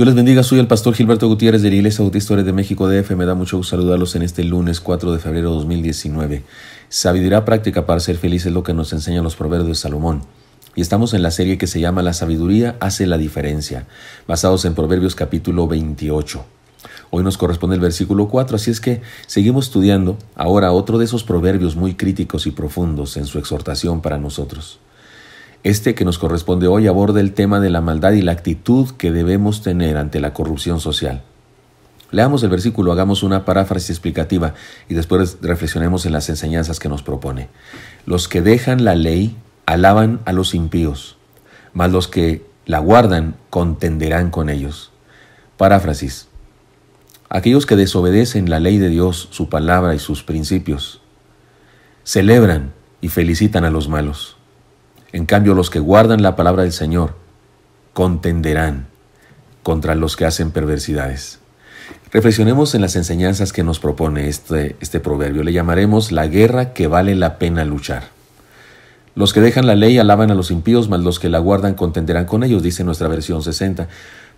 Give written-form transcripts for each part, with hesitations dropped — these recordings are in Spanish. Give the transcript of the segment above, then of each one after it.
Dios les bendiga, soy el pastor Gilberto Gutiérrez de la Iglesia Bautista de México DF. Me da mucho gusto saludarlos en este lunes 4 de febrero de 2019. Sabiduría práctica para ser feliz es lo que nos enseñan los proverbios de Salomón. Y estamos en la serie que se llama La sabiduría hace la diferencia, basados en Proverbios capítulo 28. Hoy nos corresponde el versículo 4, así es que seguimos estudiando ahora otro de esos proverbios muy críticos y profundos en su exhortación para nosotros. Este que nos corresponde hoy aborda el tema de la maldad y la actitud que debemos tener ante la corrupción social. Leamos el versículo, hagamos una paráfrasis explicativa y después reflexionemos en las enseñanzas que nos propone. Los que dejan la ley alaban a los impíos, mas los que la guardan contenderán con ellos. Paráfrasis. Aquellos que desobedecen la ley de Dios, su palabra y sus principios, celebran y felicitan a los malos. En cambio, los que guardan la palabra del Señor contenderán contra los que hacen perversidades. Reflexionemos en las enseñanzas que nos propone este proverbio. Le llamaremos la guerra que vale la pena luchar. Los que dejan la ley alaban a los impíos, mas los que la guardan contenderán con ellos, dice nuestra versión 60.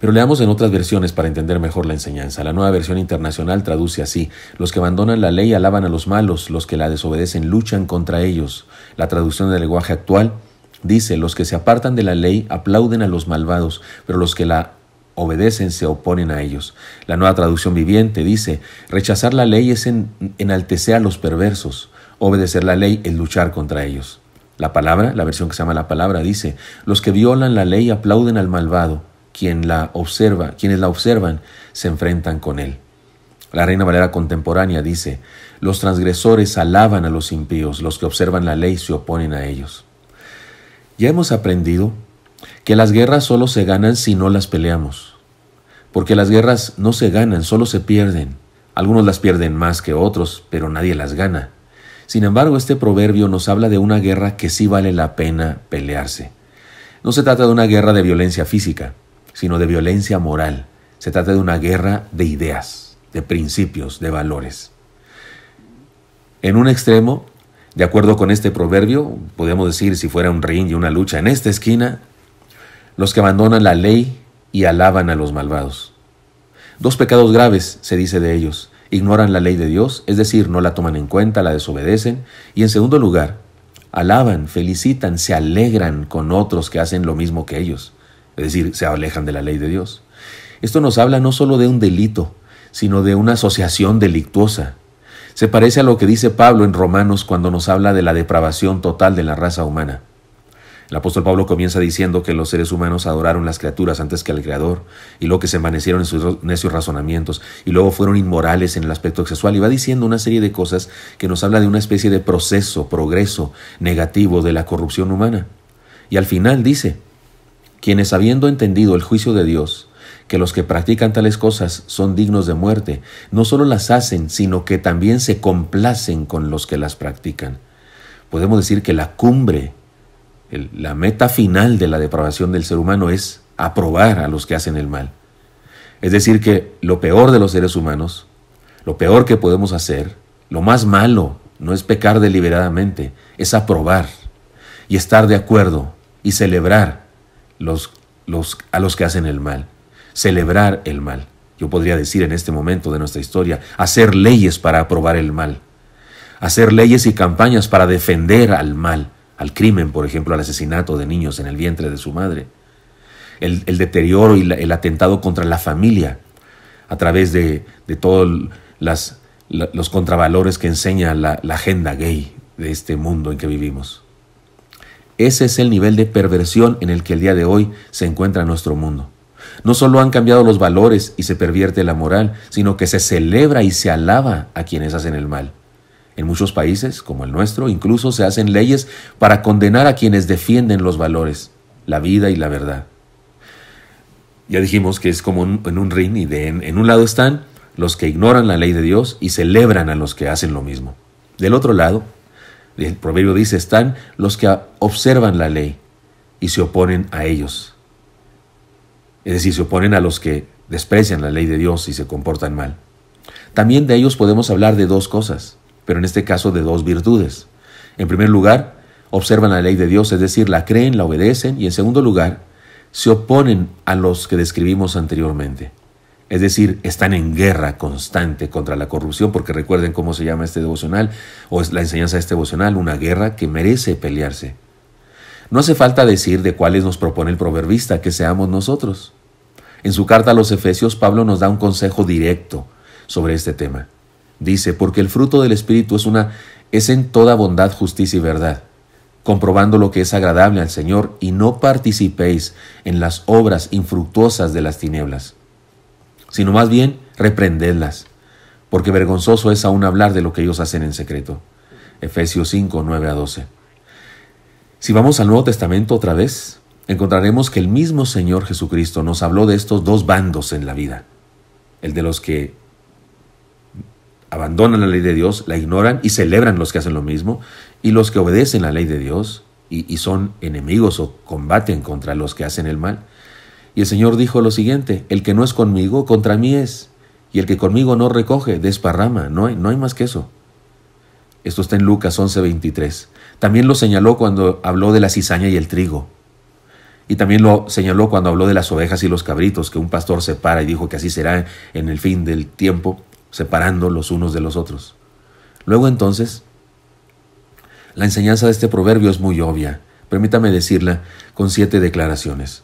Pero leamos en otras versiones para entender mejor la enseñanza. La Nueva Versión Internacional traduce así: los que abandonan la ley alaban a los malos, los que la desobedecen luchan contra ellos. La traducción del lenguaje actual dice: los que se apartan de la ley aplauden a los malvados, pero los que la obedecen se oponen a ellos. La Nueva Traducción Viviente dice: rechazar la ley es enaltecer a los perversos, obedecer la ley es luchar contra ellos. La palabra, la versión que se llama La Palabra, dice: los que violan la ley aplauden al malvado, quienes la observan se enfrentan con él. La Reina Valera Contemporánea dice: los transgresores alaban a los impíos, los que observan la ley se oponen a ellos. Ya hemos aprendido que las guerras solo se ganan si no las peleamos, porque las guerras no se ganan, solo se pierden. Algunos las pierden más que otros, pero nadie las gana. Sin embargo, este proverbio nos habla de una guerra que sí vale la pena pelearse. No se trata de una guerra de violencia física, sino de violencia moral. Se trata de una guerra de ideas, de principios, de valores. En un extremo, de acuerdo con este proverbio, podemos decir, si fuera un ring y una lucha, en esta esquina, los que abandonan la ley y alaban a los malvados. Dos pecados graves se dice de ellos: ignoran la ley de Dios, es decir, no la toman en cuenta, la desobedecen, y en segundo lugar, alaban, felicitan, se alegran con otros que hacen lo mismo que ellos, es decir, se alejan de la ley de Dios. Esto nos habla no solo de un delito, sino de una asociación delictuosa. Se parece a lo que dice Pablo en Romanos cuando nos habla de la depravación total de la raza humana. El apóstol Pablo comienza diciendo que los seres humanos adoraron las criaturas antes que al Creador, y luego que se envanecieron en sus necios razonamientos, y luego fueron inmorales en el aspecto sexual, y va diciendo una serie de cosas que nos habla de una especie de proceso, progreso negativo de la corrupción humana. Y al final dice: quienes, habiendo entendido el juicio de Dios, que los que practican tales cosas son dignos de muerte, no solo las hacen, sino que también se complacen con los que las practican. Podemos decir que la cumbre, la meta final de la depravación del ser humano es aprobar a los que hacen el mal. Es decir, que lo peor de los seres humanos, lo peor que podemos hacer, lo más malo, no es pecar deliberadamente, es aprobar y estar de acuerdo y celebrar a los que hacen el mal. Celebrar el mal. Yo podría decir en este momento de nuestra historia, hacer leyes para aprobar el mal. Hacer leyes y campañas para defender al mal, al crimen, por ejemplo, al asesinato de niños en el vientre de su madre. El deterioro y el atentado contra la familia a través de todos los contravalores que enseña la agenda gay de este mundo en que vivimos. Ese es el nivel de perversión en el que el día de hoy se encuentra nuestro mundo. No solo han cambiado los valores y se pervierte la moral, sino que se celebra y se alaba a quienes hacen el mal. En muchos países, como el nuestro, incluso se hacen leyes para condenar a quienes defienden los valores, la vida y la verdad. Ya dijimos que es como en un ring y en un lado están los que ignoran la ley de Dios y celebran a los que hacen lo mismo. Del otro lado, el proverbio dice, están los que observan la ley y se oponen a ellos. Es decir, se oponen a los que desprecian la ley de Dios y se comportan mal. También de ellos podemos hablar de dos cosas, pero en este caso de dos virtudes. En primer lugar, observan la ley de Dios, es decir, la creen, la obedecen, y en segundo lugar, se oponen a los que describimos anteriormente. Es decir, están en guerra constante contra la corrupción, porque recuerden cómo se llama este devocional, o es la enseñanza de este devocional, una guerra que merece pelearse. No hace falta decir de cuáles nos propone el proverbista que seamos nosotros. En su carta a los Efesios, Pablo nos da un consejo directo sobre este tema. Dice, porque el fruto del Espíritu es en toda bondad, justicia y verdad, comprobando lo que es agradable al Señor, y no participéis en las obras infructuosas de las tinieblas, sino más bien reprendedlas, porque vergonzoso es aún hablar de lo que ellos hacen en secreto. Efesios 5, 9 a 12. Si vamos al Nuevo Testamento otra vez, encontraremos que el mismo Señor Jesucristo nos habló de estos dos bandos en la vida. El de los que abandonan la ley de Dios, la ignoran y celebran los que hacen lo mismo, y los que obedecen la ley de Dios y son enemigos o combaten contra los que hacen el mal. Y el Señor dijo lo siguiente, el que no es conmigo, contra mí es, y el que conmigo no recoge, desparrama. No hay más que eso. Esto está en Lucas 11:23. También lo señaló cuando habló de la cizaña y el trigo. Y también lo señaló cuando habló de las ovejas y los cabritos, que un pastor separa y dijo que así será en el fin del tiempo, separando los unos de los otros. Luego entonces, la enseñanza de este proverbio es muy obvia. Permítame decirla con 7 declaraciones.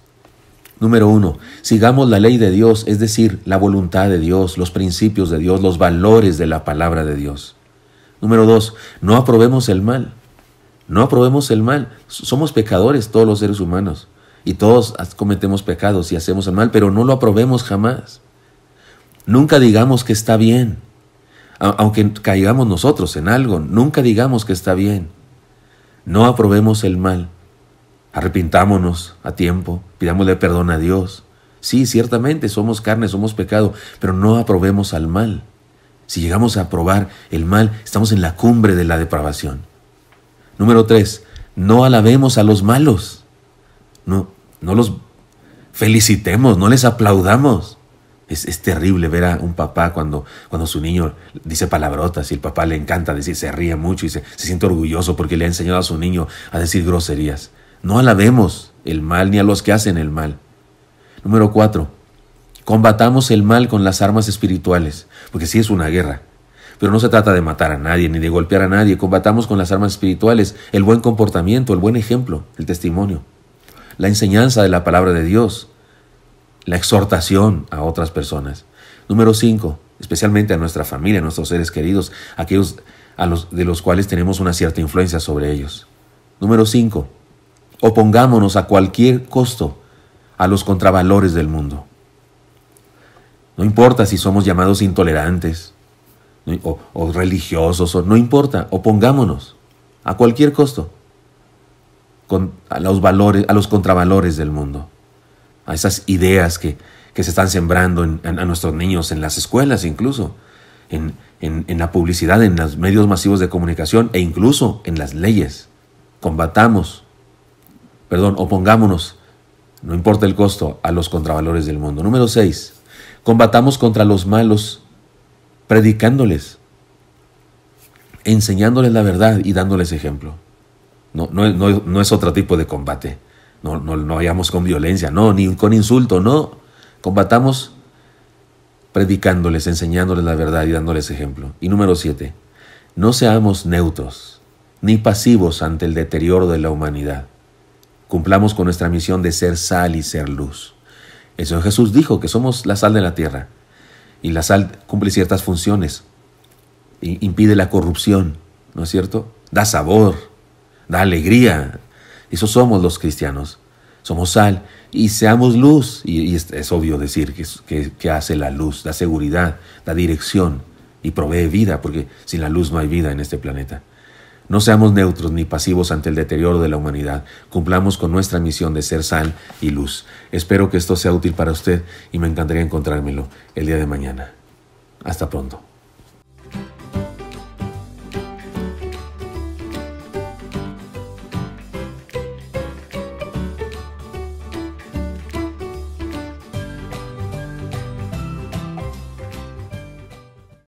Número 1, sigamos la ley de Dios, es decir, la voluntad de Dios, los principios de Dios, los valores de la palabra de Dios. Número 2, no aprobemos el mal. No aprobemos el mal. Somos pecadores todos los seres humanos y todos cometemos pecados y hacemos el mal, pero no lo aprobemos jamás. Nunca digamos que está bien. Aunque caigamos nosotros en algo, nunca digamos que está bien. No aprobemos el mal. Arrepintámonos a tiempo, pidámosle perdón a Dios. Sí, ciertamente somos carne, somos pecado, pero no aprobemos al mal. Si llegamos a aprobar el mal, estamos en la cumbre de la depravación. Número 3, no alabemos a los malos. No los felicitemos, no les aplaudamos. Es terrible ver a un papá cuando su niño dice palabrotas y el papá le encanta decir, se ríe mucho y se siente orgulloso porque le ha enseñado a su niño a decir groserías. No alabemos el mal ni a los que hacen el mal. Número 4, combatamos el mal con las armas espirituales, porque sí es una guerra, pero no se trata de matar a nadie ni de golpear a nadie. Combatamos con las armas espirituales el buen comportamiento, el buen ejemplo, el testimonio, la enseñanza de la palabra de Dios, la exhortación a otras personas. Número 5, especialmente a nuestra familia, a nuestros seres queridos, aquellos de los cuales tenemos una cierta influencia sobre ellos. Número 5, opongámonos a cualquier costo a los contravalores del mundo. No importa si somos llamados intolerantes o religiosos, no importa, opongámonos a cualquier costo a los contravalores del mundo, a esas ideas que se están sembrando a nuestros niños en las escuelas, incluso en la publicidad, en los medios masivos de comunicación e incluso en las leyes. Opongámonos, no importa el costo, a los contravalores del mundo. Número 6, combatamos contra los malos predicándoles, enseñándoles la verdad y dándoles ejemplo. No es otro tipo de combate. No vayamos con violencia, ni con insulto, no. Combatamos predicándoles, enseñándoles la verdad y dándoles ejemplo. Y número 7, no seamos neutros ni pasivos ante el deterioro de la humanidad. Cumplamos con nuestra misión de ser sal y ser luz. El Señor Jesús dijo que somos la sal de la tierra. Y la sal cumple ciertas funciones. Impide la corrupción, ¿no es cierto? Da sabor, da alegría. Eso somos los cristianos. Somos sal y seamos luz. Y es obvio decir que hace la luz, da seguridad, da dirección y provee vida, porque sin la luz no hay vida en este planeta. No seamos neutros ni pasivos ante el deterioro de la humanidad. Cumplamos con nuestra misión de ser sal y luz. Espero que esto sea útil para usted y me encantaría encontrármelo el día de mañana. Hasta pronto.